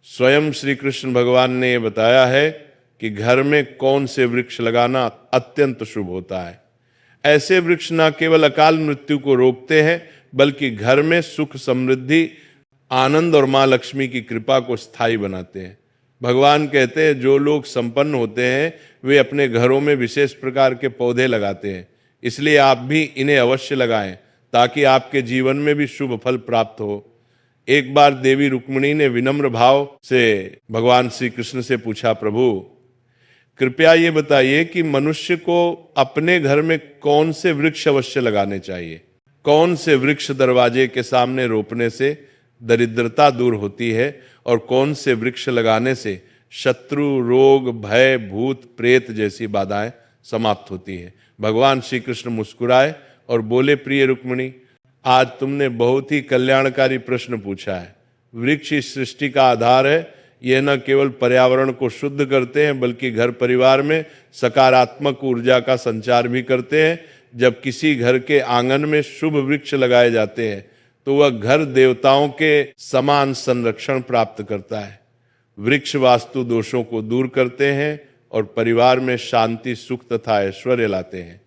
स्वयं श्री कृष्ण भगवान ने ये बताया है कि घर में कौन से वृक्ष लगाना अत्यंत शुभ होता है। ऐसे वृक्ष न केवल अकाल मृत्यु को रोकते हैं, बल्कि घर में सुख समृद्धि, आनंद और मां लक्ष्मी की कृपा को स्थायी बनाते हैं। भगवान कहते हैं जो लोग संपन्न होते हैं वे अपने घरों में विशेष प्रकार के पौधे लगाते हैं, इसलिए आप भी इन्हें अवश्य लगाएं ताकि आपके जीवन में भी शुभ फल प्राप्त हो। एक बार देवी रुक्मिणी ने विनम्र भाव से भगवान श्री कृष्ण से पूछा, प्रभु कृपया ये बताइए कि मनुष्य को अपने घर में कौन से वृक्ष अवश्य लगाने चाहिए, कौन से वृक्ष दरवाजे के सामने रोपने से दरिद्रता दूर होती है और कौन से वृक्ष लगाने से शत्रु, रोग, भय, भूत प्रेत जैसी बाधाएं समाप्त होती है। भगवान श्री कृष्ण मुस्कुराए और बोले, प्रिय रुक्मिणी, आज तुमने बहुत ही कल्याणकारी प्रश्न पूछा है। वृक्ष इस सृष्टि का आधार है। यह न केवल पर्यावरण को शुद्ध करते हैं बल्कि घर परिवार में सकारात्मक ऊर्जा का संचार भी करते हैं। जब किसी घर के आंगन में शुभ वृक्ष लगाए जाते हैं तो वह घर देवताओं के समान संरक्षण प्राप्त करता है। वृक्ष वास्तु दोषों को दूर करते हैं और परिवार में शांति, सुख तथा ऐश्वर्य लाते हैं।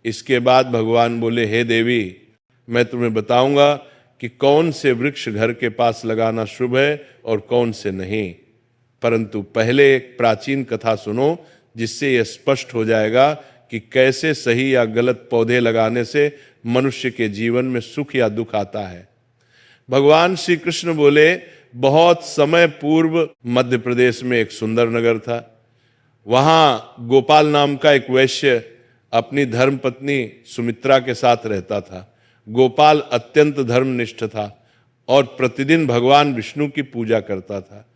इसके बाद भगवान बोले, हे देवी, मैं तुम्हें बताऊंगा कि कौन से वृक्ष घर के पास लगाना शुभ है और कौन से नहीं, परंतु पहले एक प्राचीन कथा सुनो जिससे यह स्पष्ट हो जाएगा कि कैसे सही या गलत पौधे लगाने से मनुष्य के जीवन में सुख या दुख आता है। भगवान श्री कृष्ण बोले, बहुत समय पूर्व मध्य प्रदेश में एक सुंदर नगर था। वहां गोपाल नाम का एक वैश्य अपनी धर्मपत्नी सुमित्रा के साथ रहता था। गोपाल अत्यंत धर्मनिष्ठ था और प्रतिदिन भगवान विष्णु की पूजा करता था।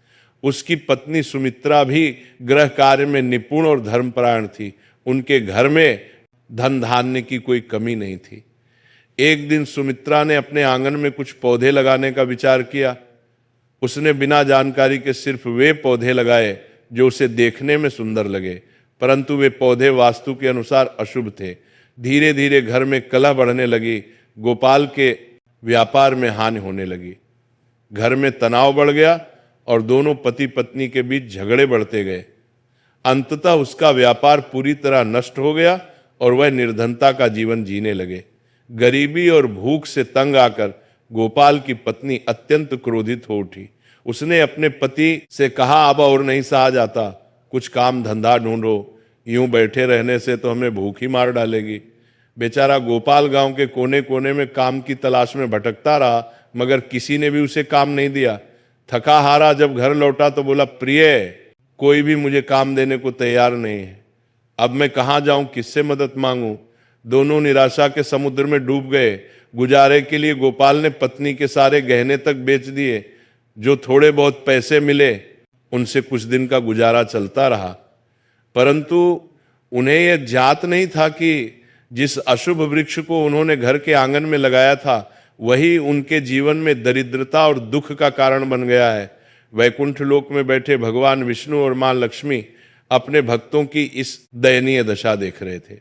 उसकी पत्नी सुमित्रा भी गृह कार्य में निपुण और धर्मपरायण थी। उनके घर में धन धान्य की कोई कमी नहीं थी। एक दिन सुमित्रा ने अपने आंगन में कुछ पौधे लगाने का विचार किया। उसने बिना जानकारी के सिर्फ वे पौधे लगाए जो उसे देखने में सुंदर लगे, परंतु वे पौधे वास्तु के अनुसार अशुभ थे। धीरे धीरे घर में कलह बढ़ने लगी। गोपाल के व्यापार में हानि होने लगी। घर में तनाव बढ़ गया और दोनों पति पत्नी के बीच झगड़े बढ़ते गए। अंततः उसका व्यापार पूरी तरह नष्ट हो गया और वह निर्धनता का जीवन जीने लगे। गरीबी और भूख से तंग आकर गोपाल की पत्नी अत्यंत क्रोधित हो उठी। उसने अपने पति से कहा, अब और नहीं सहा जाता, कुछ काम धंधा ढूंढो, यूं बैठे रहने से तो हमें भूख ही मार डालेगी। बेचारा गोपाल गांव के कोने कोने में काम की तलाश में भटकता रहा, मगर किसी ने भी उसे काम नहीं दिया। थका हारा जब घर लौटा तो बोला, प्रिय, कोई भी मुझे काम देने को तैयार नहीं है। अब मैं कहाँ जाऊं, किससे मदद मांगूं? दोनों निराशा के समुद्र में डूब गए। गुजारे के लिए गोपाल ने पत्नी के सारे गहने तक बेच दिए। जो थोड़े बहुत पैसे मिले उनसे कुछ दिन का गुजारा चलता रहा, परंतु उन्हें यह ज्ञात नहीं था कि जिस अशुभ वृक्ष को उन्होंने घर के आंगन में लगाया था वही उनके जीवन में दरिद्रता और दुख का कारण बन गया है। वैकुंठ लोक में बैठे भगवान विष्णु और मां लक्ष्मी अपने भक्तों की इस दयनीय दशा देख रहे थे।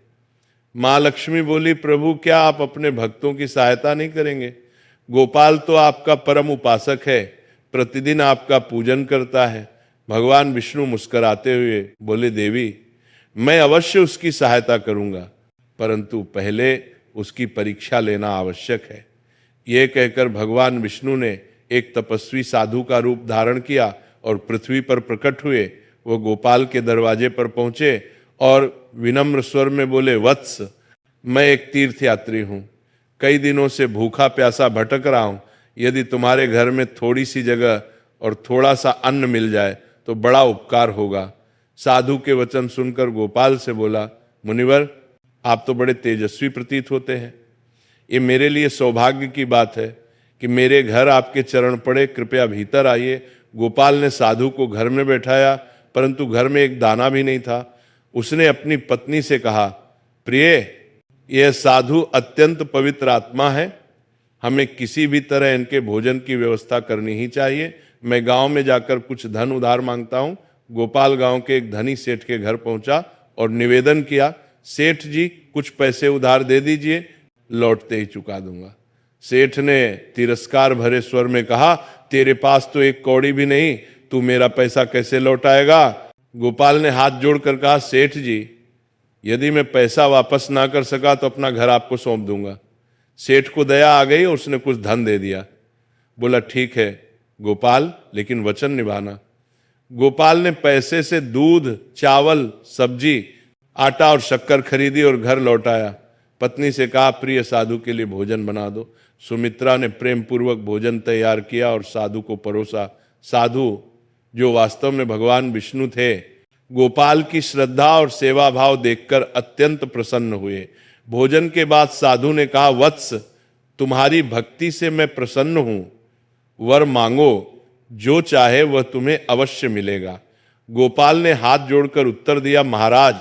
मां लक्ष्मी बोली, प्रभु, क्या आप अपने भक्तों की सहायता नहीं करेंगे? गोपाल तो आपका परम उपासक है, प्रतिदिन आपका पूजन करता है। भगवान विष्णु मुस्कुराते हुए बोले, देवी, मैं अवश्य उसकी सहायता करूंगा, परंतु पहले उसकी परीक्षा लेना आवश्यक है। यह कहकर भगवान विष्णु ने एक तपस्वी साधु का रूप धारण किया और पृथ्वी पर प्रकट हुए। वो गोपाल के दरवाजे पर पहुंचे और विनम्र स्वर में बोले, वत्स, मैं एक तीर्थयात्री हूं, कई दिनों से भूखा प्यासा भटक रहा हूं। यदि तुम्हारे घर में थोड़ी सी जगह और थोड़ा सा अन्न मिल जाए तो बड़ा उपकार होगा। साधु के वचन सुनकर गोपाल से बोला, मुनिवर, आप तो बड़े तेजस्वी प्रतीत होते हैं। ये मेरे लिए सौभाग्य की बात है कि मेरे घर आपके चरण पड़े, कृपया भीतर आइए। गोपाल ने साधु को घर में बैठाया, परंतु घर में एक दाना भी नहीं था। उसने अपनी पत्नी से कहा, प्रिय, यह साधु अत्यंत पवित्र आत्मा है, हमें किसी भी तरह इनके भोजन की व्यवस्था करनी ही चाहिए। मैं गांव में जाकर कुछ धन उधार मांगता हूं। गोपाल गांव के एक धनी सेठ के घर पहुंचा और निवेदन किया, सेठ जी, कुछ पैसे उधार दे दीजिए, लौटते ही चुका दूंगा। सेठ ने तिरस्कार भरे स्वर में कहा, तेरे पास तो एक कौड़ी भी नहीं, तू मेरा पैसा कैसे लौटाएगा? गोपाल ने हाथ जोड़कर कहा, सेठ जी, यदि मैं पैसा वापस ना कर सका तो अपना घर आपको सौंप दूंगा। सेठ को दया आ गई और उसने कुछ धन दे दिया। बोला, ठीक है गोपाल, लेकिन वचन निभाना। गोपाल ने पैसे से दूध, चावल, सब्जी, आटा और शक्कर खरीदी और घर लौटाया। पत्नी से कहा, प्रिय साधु के लिए भोजन बना दो। सुमित्रा ने प्रेम पूर्वक भोजन तैयार किया और साधु को परोसा। साधु, जो वास्तव में भगवान विष्णु थे, गोपाल की श्रद्धा और सेवा भाव देखकर अत्यंत प्रसन्न हुए। भोजन के बाद साधु ने कहा, वत्स, तुम्हारी भक्ति से मैं प्रसन्न हूं, वर मांगो, जो चाहे वह तुम्हें अवश्य मिलेगा। गोपाल ने हाथ जोड़कर उत्तर दिया, महाराज,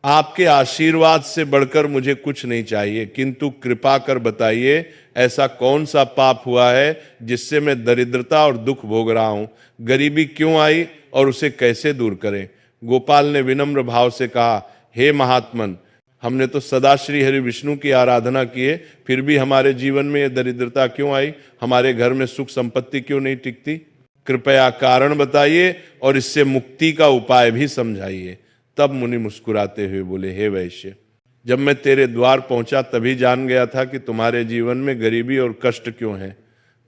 आपके आशीर्वाद से बढ़कर मुझे कुछ नहीं चाहिए, किंतु कृपा कर बताइए ऐसा कौन सा पाप हुआ है जिससे मैं दरिद्रता और दुख भोग रहा हूं? गरीबी क्यों आई और उसे कैसे दूर करें? गोपाल ने विनम्र भाव से कहा, हे महात्मन, हमने तो सदा श्री हरि विष्णु की आराधना की है, फिर भी हमारे जीवन में यह दरिद्रता क्यों आई? हमारे घर में सुख संपत्ति क्यों नहीं टिकती? कृपया कारण बताइए और इससे मुक्ति का उपाय भी समझाइए। तब मुनि मुस्कुराते हुए बोले, हे वैश्य, जब मैं तेरे द्वार पहुंचा तभी जान गया था कि तुम्हारे जीवन में गरीबी और कष्ट क्यों है।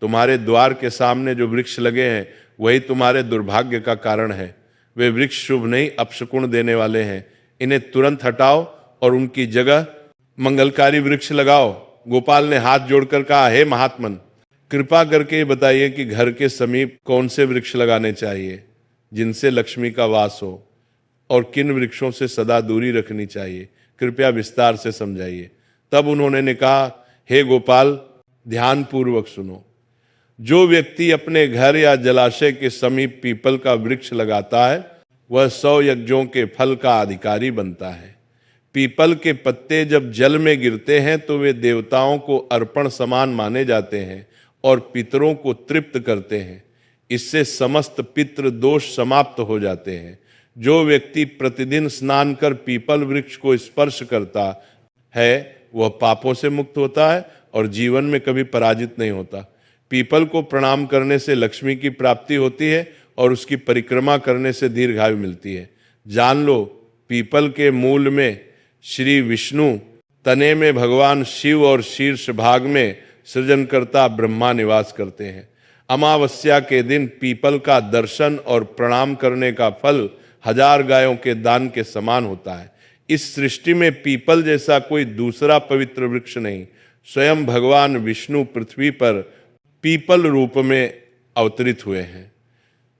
तुम्हारे द्वार के सामने जो वृक्ष लगे हैं वही तुम्हारे दुर्भाग्य का कारण है। वे वृक्ष शुभ नहीं, अपशकुन देने वाले हैं। इन्हें तुरंत हटाओ और उनकी जगह मंगलकारी वृक्ष लगाओ। गोपाल ने हाथ जोड़कर कहा, हे महात्मन, कृपा करके बताइए कि घर के समीप कौन से वृक्ष लगाने चाहिए जिनसे लक्ष्मी का वास हो, और किन वृक्षों से सदा दूरी रखनी चाहिए, कृपया विस्तार से समझाइए। तब उन्होंने कहा, हे गोपाल, ध्यान पूर्वक सुनो। जो व्यक्ति अपने घर या जलाशय के समीप पीपल का वृक्ष लगाता है वह 100 यज्ञों के फल का अधिकारी बनता है। पीपल के पत्ते जब जल में गिरते हैं तो वे देवताओं को अर्पण समान माने जाते हैं और पितरों को तृप्त करते हैं। इससे समस्त पितृ दोष समाप्त हो जाते हैं। जो व्यक्ति प्रतिदिन स्नान कर पीपल वृक्ष को स्पर्श करता है वह पापों से मुक्त होता है और जीवन में कभी पराजित नहीं होता। पीपल को प्रणाम करने से लक्ष्मी की प्राप्ति होती है और उसकी परिक्रमा करने से दीर्घायु मिलती है। जान लो, पीपल के मूल में श्री विष्णु, तने में भगवान शिव और शीर्ष भाग में सृजनकर्ता ब्रह्मा निवास करते हैं। अमावस्या के दिन पीपल का दर्शन और प्रणाम करने का फल 1000 गायों के दान के समान होता है। इस सृष्टि में पीपल जैसा कोई दूसरा पवित्र वृक्ष नहीं। स्वयं भगवान विष्णु पृथ्वी पर पीपल रूप में अवतरित हुए हैं।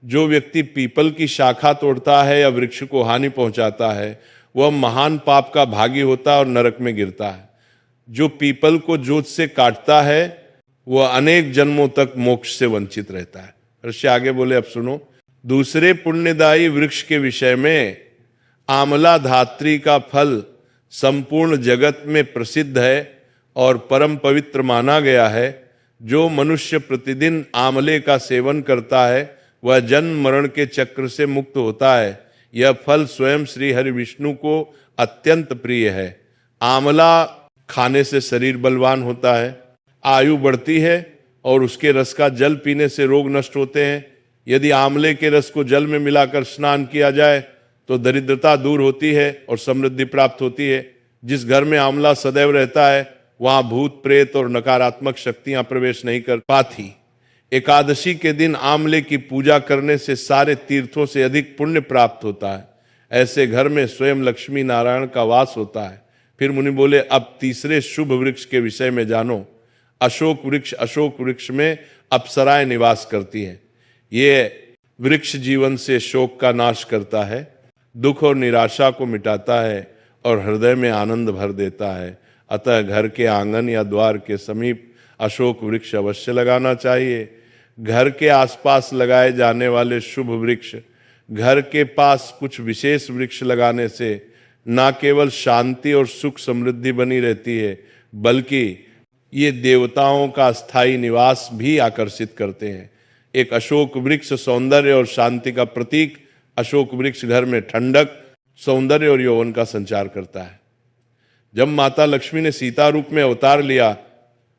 जो व्यक्ति पीपल की शाखा तोड़ता है या वृक्ष को हानि पहुंचाता है वह महान पाप का भागी होता है और नरक में गिरता है। जो पीपल को जोत से काटता है वह अनेक जन्मों तक मोक्ष से वंचित रहता है। ऋषि आगे बोले, अब सुनो, दूसरे पुण्यदायी वृक्ष के विषय में आमला धात्री का फल संपूर्ण जगत में प्रसिद्ध है और परम पवित्र माना गया है। जो मनुष्य प्रतिदिन आमले का सेवन करता है वह जन्म मरण के चक्र से मुक्त होता है। यह फल स्वयं श्री हरि विष्णु को अत्यंत प्रिय है। आमला खाने से शरीर बलवान होता है, आयु बढ़ती है और उसके रस का जल पीने से रोग नष्ट होते हैं। यदि आमले के रस को जल में मिलाकर स्नान किया जाए तो दरिद्रता दूर होती है और समृद्धि प्राप्त होती है। जिस घर में आमला सदैव रहता है वहां भूत प्रेत और नकारात्मक शक्तियां प्रवेश नहीं कर पाती। एकादशी के दिन आमले की पूजा करने से सारे तीर्थों से अधिक पुण्य प्राप्त होता है। ऐसे घर में स्वयं लक्ष्मी नारायण का वास होता है। फिर मुनि बोले, अब तीसरे शुभ वृक्ष के विषय में जानो। अशोक वृक्ष। अशोक वृक्ष में अप्सराएं निवास करती हैं। ये वृक्ष जीवन से शोक का नाश करता है, दुख और निराशा को मिटाता है और हृदय में आनंद भर देता है। अतः घर के आंगन या द्वार के समीप अशोक वृक्ष अवश्य लगाना चाहिए। घर के आसपास लगाए जाने वाले शुभ वृक्ष, घर के पास कुछ विशेष वृक्ष लगाने से न केवल शांति और सुख समृद्धि बनी रहती है बल्कि ये देवताओं का स्थायी निवास भी आकर्षित करते हैं। एक अशोक वृक्ष सौंदर्य और शांति का प्रतीक। अशोक वृक्ष घर में ठंडक, सौंदर्य और यौवन का संचार करता है। जब माता लक्ष्मी ने सीता रूप में अवतार लिया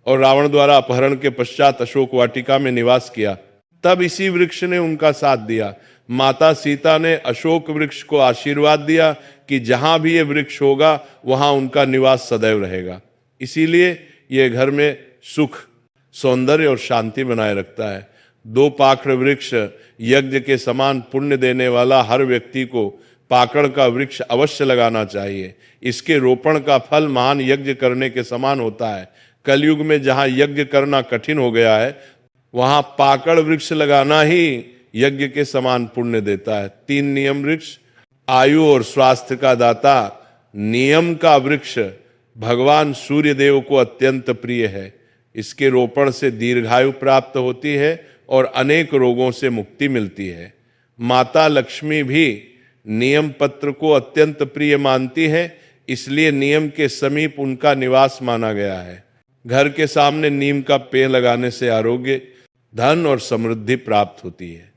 और रावण द्वारा अपहरण के पश्चात अशोक वाटिका में निवास किया तब इसी वृक्ष ने उनका साथ दिया। माता सीता ने अशोक वृक्ष को आशीर्वाद दिया कि जहां भी ये वृक्ष होगा वहां उनका निवास सदैव रहेगा। इसीलिए ये घर में सुख, सौंदर्य और शांति बनाए रखता है। 2 पाखड़ वृक्ष यज्ञ के समान पुण्य देने वाला हर व्यक्ति को पाकड़ का वृक्ष अवश्य लगाना चाहिए। इसके रोपण का फल महान यज्ञ करने के समान होता है। कलयुग में जहां यज्ञ करना कठिन हो गया है, वहां पाकड़ वृक्ष लगाना ही यज्ञ के समान पुण्य देता है। 3 नियम वृक्ष, आयु और स्वास्थ्य का दाता। नियम का वृक्ष भगवान सूर्य देव को अत्यंत प्रिय है। इसके रोपण से दीर्घायु प्राप्त होती है और अनेक रोगों से मुक्ति मिलती है। माता लक्ष्मी भी नियम पत्र को अत्यंत प्रिय मानती है, इसलिए नियम के समीप उनका निवास माना गया है। घर के सामने नीम का पेड़ लगाने से आरोग्य, धन और समृद्धि प्राप्त होती है।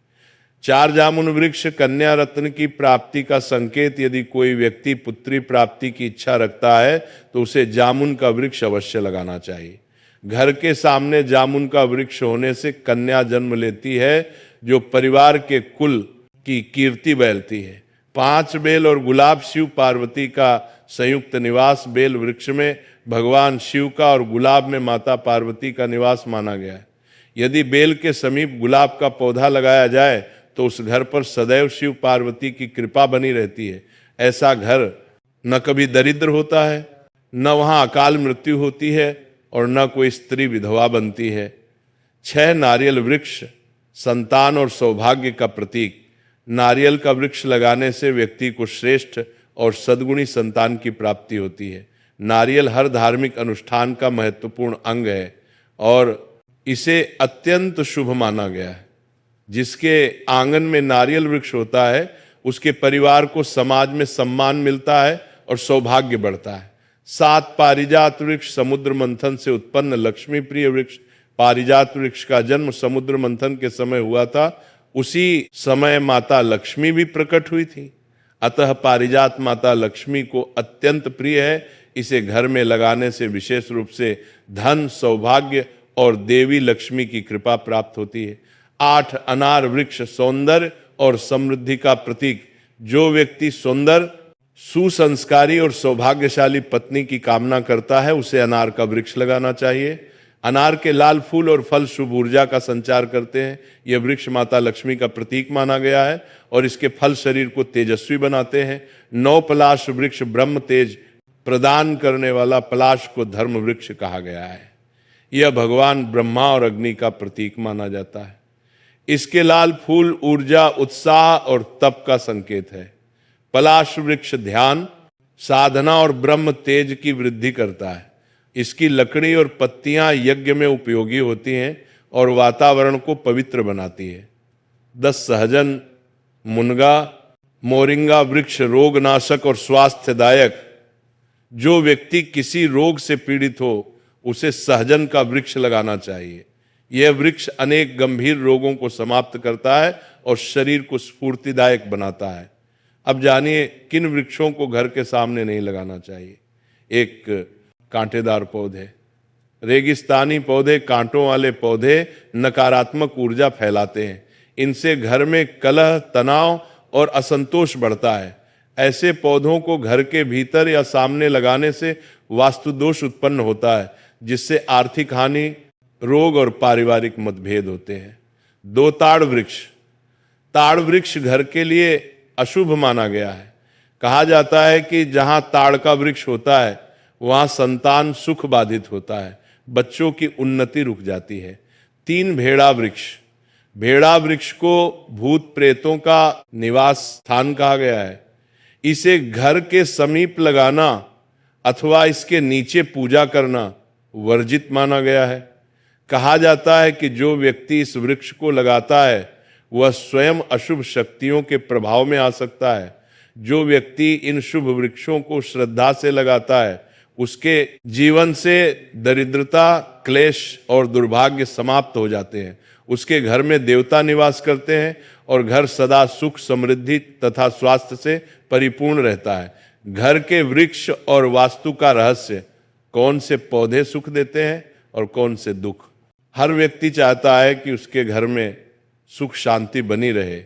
4 जामुन वृक्ष कन्या रत्न की प्राप्ति का संकेत। यदि कोई व्यक्ति पुत्री प्राप्ति की इच्छा रखता है तो उसे जामुन का वृक्ष अवश्य लगाना चाहिए। घर के सामने जामुन का वृक्ष होने से कन्या जन्म लेती है, जो परिवार के कुल की कीर्ति बैलती है। 5 बेल और गुलाब शिव पार्वती का संयुक्त निवास। बेल वृक्ष में भगवान शिव का और गुलाब में माता पार्वती का निवास माना गया है। यदि बेल के समीप गुलाब का पौधा लगाया जाए तो उस घर पर सदैव शिव पार्वती की कृपा बनी रहती है। ऐसा घर न कभी दरिद्र होता है, न वहाँ अकाल मृत्यु होती है और न कोई स्त्री विधवा बनती है। 6 नारियल वृक्ष संतान और सौभाग्य का प्रतीक। नारियल का वृक्ष लगाने से व्यक्ति को श्रेष्ठ और सद्गुणी संतान की प्राप्ति होती है। नारियल हर धार्मिक अनुष्ठान का महत्वपूर्ण अंग है और इसे अत्यंत शुभ माना गया है। जिसके आंगन में नारियल वृक्ष होता है उसके परिवार को समाज में सम्मान मिलता है और सौभाग्य बढ़ता है। 7 पारिजात वृक्ष समुद्र मंथन से उत्पन्न लक्ष्मी प्रिय वृक्ष। पारिजात वृक्ष का जन्म समुद्र मंथन के समय हुआ था। उसी समय माता लक्ष्मी भी प्रकट हुई थी, अतः पारिजात माता लक्ष्मी को अत्यंत प्रिय है। इसे घर में लगाने से विशेष रूप से धन, सौभाग्य और देवी लक्ष्मी की कृपा प्राप्त होती है। 8 अनार वृक्ष सौंदर्य और समृद्धि का प्रतीक। जो व्यक्ति सुंदर, सुसंस्कारी और सौभाग्यशाली पत्नी की कामना करता है उसे अनार का वृक्ष लगाना चाहिए। अनार के लाल फूल और फल शुभ ऊर्जा का संचार करते हैं। यह वृक्ष माता लक्ष्मी का प्रतीक माना गया है और इसके फल शरीर को तेजस्वी बनाते हैं। 9 पलाश वृक्ष ब्रह्म तेज प्रदान करने वाला पलाश को धर्म वृक्ष कहा गया है। यह भगवान ब्रह्मा और अग्नि का प्रतीक माना जाता है। इसके लाल फूल ऊर्जा, उत्साह और तप का संकेत है। पलाश वृक्ष ध्यान, साधना और ब्रह्म तेज की वृद्धि करता है। इसकी लकड़ी और पत्तियां यज्ञ में उपयोगी होती हैं और वातावरण को पवित्र बनाती है। 10 सहजन, मुनगा, मोरिंगा वृक्ष रोगनाशक और स्वास्थ्यदायक। जो व्यक्ति किसी रोग से पीड़ित हो उसे सहजन का वृक्ष लगाना चाहिए। यह वृक्ष अनेक गंभीर रोगों को समाप्त करता है और शरीर को स्फूर्तिदायक बनाता है। अब जानिए किन वृक्षों को घर के सामने नहीं लगाना चाहिए। एक कांटेदार पौधे। रेगिस्तानी पौधे, कांटों वाले पौधे नकारात्मक ऊर्जा फैलाते हैं। इनसे घर में कलह, तनाव और असंतोष बढ़ता है। ऐसे पौधों को घर के भीतर या सामने लगाने से वास्तु दोष उत्पन्न होता है, जिससे आर्थिक हानि, रोग और पारिवारिक मतभेद होते हैं। 2 ताड़ वृक्ष। ताड़ वृक्ष घर के लिए अशुभ माना गया है। कहा जाता है कि जहां ताड़ का वृक्ष होता है वहां संतान सुख बाधित होता है, बच्चों की उन्नति रुक जाती है। 3 भेड़ा वृक्ष। भेड़ा वृक्ष को भूत प्रेतों का निवास स्थान कहा गया है। इसे घर के समीप लगाना अथवा इसके नीचे पूजा करना वर्जित माना गया है। कहा जाता है कि जो व्यक्ति इस वृक्ष को लगाता है वह स्वयं अशुभ शक्तियों के प्रभाव में आ सकता है। जो व्यक्ति इन शुभ वृक्षों को श्रद्धा से लगाता है उसके जीवन से दरिद्रता, क्लेश और दुर्भाग्य समाप्त हो जाते हैं। उसके घर में देवता निवास करते हैं और घर सदा सुख, समृद्धि तथा स्वास्थ्य से परिपूर्ण रहता है। घर के वृक्ष और वास्तु का रहस्य, कौन से पौधे सुख देते हैं और कौन से दुख। हर व्यक्ति चाहता है कि उसके घर में सुख शांति बनी रहे,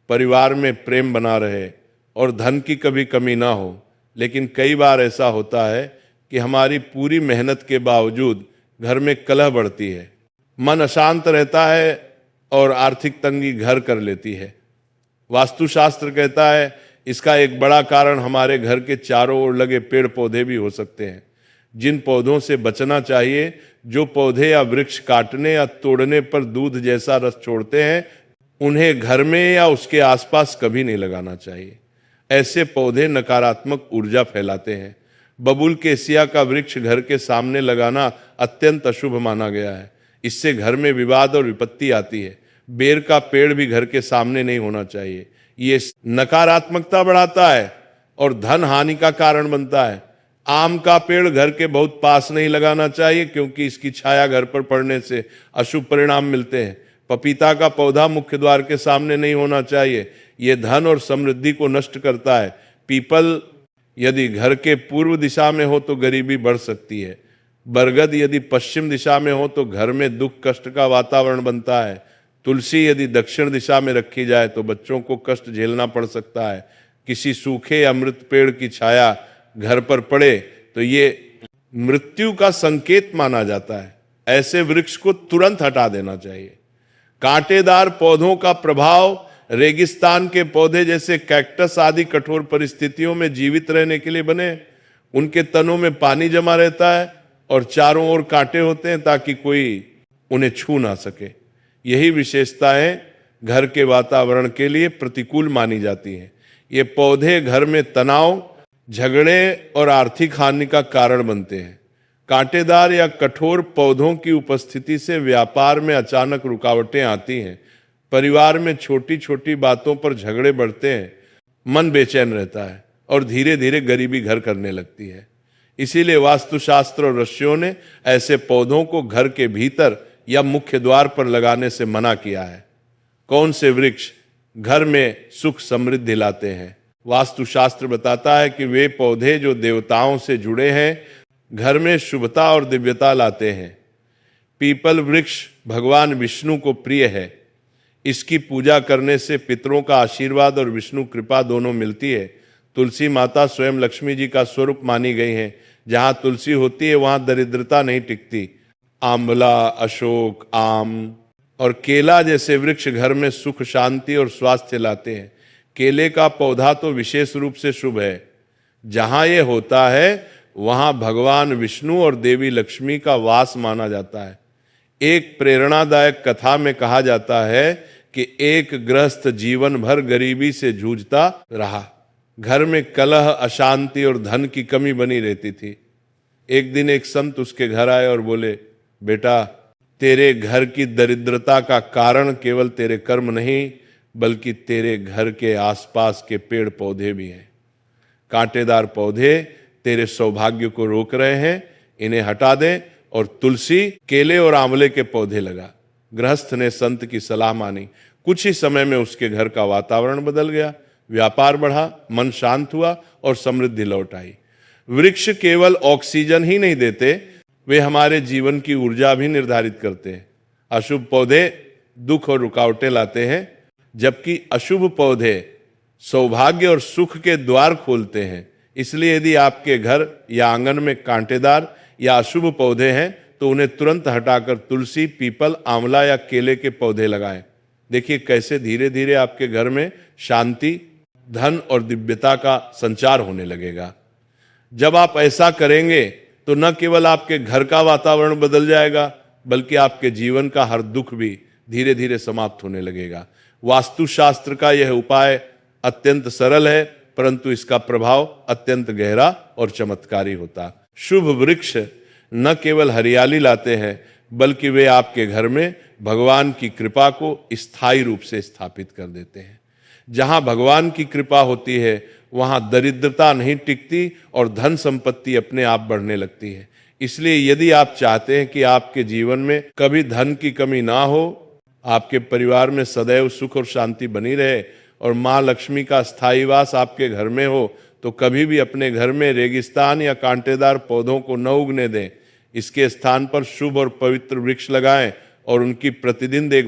परिवार में प्रेम बना रहे और धन की कभी कमी ना हो। लेकिन कई बार ऐसा होता है कि हमारी पूरी मेहनत के बावजूद घर में कलह बढ़ती है, मन अशांत रहता है और आर्थिक तंगी घर कर लेती है। वास्तुशास्त्र कहता है इसका एक बड़ा कारण हमारे घर के चारों ओर लगे पेड़ पौधे भी हो सकते हैं, जिन पौधों से बचना चाहिए, जो पौधे या वृक्ष काटने या तोड़ने पर दूध जैसा रस छोड़ते हैं, उन्हें घर में या उसके आसपास कभी नहीं लगाना चाहिए। ऐसे पौधे नकारात्मक ऊर्जा फैलाते हैं। बबूल केसिया का वृक्ष घर के सामने लगाना अत्यंत अशुभ माना गया है। इससे घर में विवाद और विपत्ति आती है। बेर का पेड़ भी घर के सामने नहीं होना चाहिए, ये नकारात्मकता बढ़ाता है और धन हानि का कारण बनता है। आम का पेड़ घर के बहुत पास नहीं लगाना चाहिए, क्योंकि इसकी छाया घर पर पड़ने से अशुभ परिणाम मिलते हैं। पपीता का पौधा मुख्य द्वार के सामने नहीं होना चाहिए, यह धन और समृद्धि को नष्ट करता है। पीपल यदि घर के पूर्व दिशा में हो तो गरीबी बढ़ सकती है। बरगद यदि पश्चिम दिशा में हो तो घर में दुख कष्ट का वातावरण बनता है। तुलसी यदि दक्षिण दिशा में रखी जाए तो बच्चों को कष्ट झेलना पड़ सकता है। किसी सूखे या मृत पेड़ की छाया घर पर पड़े तो ये मृत्यु का संकेत माना जाता है। ऐसे वृक्ष को तुरंत हटा देना चाहिए। कांटेदार पौधों का प्रभाव रेगिस्तान के पौधे जैसे कैक्टस आदि कठोर परिस्थितियों में जीवित रहने के लिए बने। उनके तनों में पानी जमा रहता है और चारों ओर कांटे होते हैं ताकि कोई उन्हें छू ना सके। यही विशेषताएं घर के वातावरण के लिए प्रतिकूल मानी जाती हैं। ये पौधे घर में तनाव, झगड़े और आर्थिक हानि का कारण बनते हैं। कांटेदार या कठोर पौधों की उपस्थिति से व्यापार में अचानक रुकावटें आती हैं। परिवार में छोटी छोटी बातों पर झगड़े बढ़ते हैं, मन बेचैन रहता है और धीरे धीरे गरीबी घर करने लगती है। इसीलिए वास्तुशास्त्र और ऋषियों ने ऐसे पौधों को घर के भीतर या मुख्य द्वार पर लगाने से मना किया है। कौन से वृक्ष घर में सुख समृद्धि लाते हैं? वास्तुशास्त्र बताता है कि वे पौधे जो देवताओं से जुड़े हैं, घर में शुभता और दिव्यता लाते हैं। पीपल वृक्ष भगवान विष्णु को प्रिय है। इसकी पूजा करने से पितरों का आशीर्वाद और विष्णु कृपा दोनों मिलती है। तुलसी माता स्वयं लक्ष्मी जी का स्वरूप मानी गई है। जहां तुलसी होती है वहां दरिद्रता नहीं टिकती। आंवला, अशोक, आम और केला जैसे वृक्ष घर में सुख, शांति और स्वास्थ्य लाते हैं। केले का पौधा तो विशेष रूप से शुभ है। जहां यह होता है वहां भगवान विष्णु और देवी लक्ष्मी का वास माना जाता है। एक प्रेरणादायक कथा में कहा जाता है कि एक गृहस्थ जीवन भर गरीबी से जूझता रहा। घर में कलह, अशांति और धन की कमी बनी रहती थी। एक दिन एक संत उसके घर आए और बोले, बेटा, तेरे घर की दरिद्रता का कारण केवल तेरे कर्म नहीं, बल्कि तेरे घर के आसपास के पेड़ पौधे भी हैं। कांटेदार पौधे तेरे सौभाग्य को रोक रहे हैं, इन्हें हटा दे और तुलसी, केले और आंवले के पौधे लगा। गृहस्थ ने संत की सलाह मानी। कुछ ही समय में उसके घर का वातावरण बदल गया, व्यापार बढ़ा, मन शांत हुआ और समृद्धि लौट आई। वृक्ष केवल ऑक्सीजन ही नहीं देते, वे हमारे जीवन की ऊर्जा भी निर्धारित करते हैं। अशुभ पौधे दुख और रुकावटें लाते हैं, जबकि अशुभ पौधे सौभाग्य और सुख के द्वार खोलते हैं। इसलिए यदि आपके घर या आंगन में कांटेदार या अशुभ पौधे हैं तो उन्हें तुरंत हटाकर तुलसी, पीपल, आंवला या केले के पौधे लगाएं। देखिए कैसे धीरे धीरे आपके घर में शांति, धन और दिव्यता का संचार होने लगेगा। जब आप ऐसा करेंगे तो न केवल आपके घर का वातावरण बदल जाएगा, बल्कि आपके जीवन का हर दुख भी धीरे धीरे समाप्त होने लगेगा। वास्तुशास्त्र का यह उपाय अत्यंत सरल है, परंतु इसका प्रभाव अत्यंत गहरा और चमत्कारी होता। शुभ वृक्ष न केवल हरियाली लाते हैं, बल्कि वे आपके घर में भगवान की कृपा को स्थायी रूप से स्थापित कर देते हैं। जहां भगवान की कृपा होती है वहां दरिद्रता नहीं टिकती और धन संपत्ति अपने आप बढ़ने लगती है। इसलिए यदि आप चाहते हैं कि आपके जीवन में कभी धन की कमी ना हो, आपके परिवार में सदैव सुख और शांति बनी रहे और माँ लक्ष्मी का स्थायी वास आपके घर में हो, तो कभी भी अपने घर में रेगिस्तान या कांटेदार पौधों को न उगने दें। इसके स्थान पर शुभ और पवित्र वृक्ष लगाएं और उनकी प्रतिदिन देख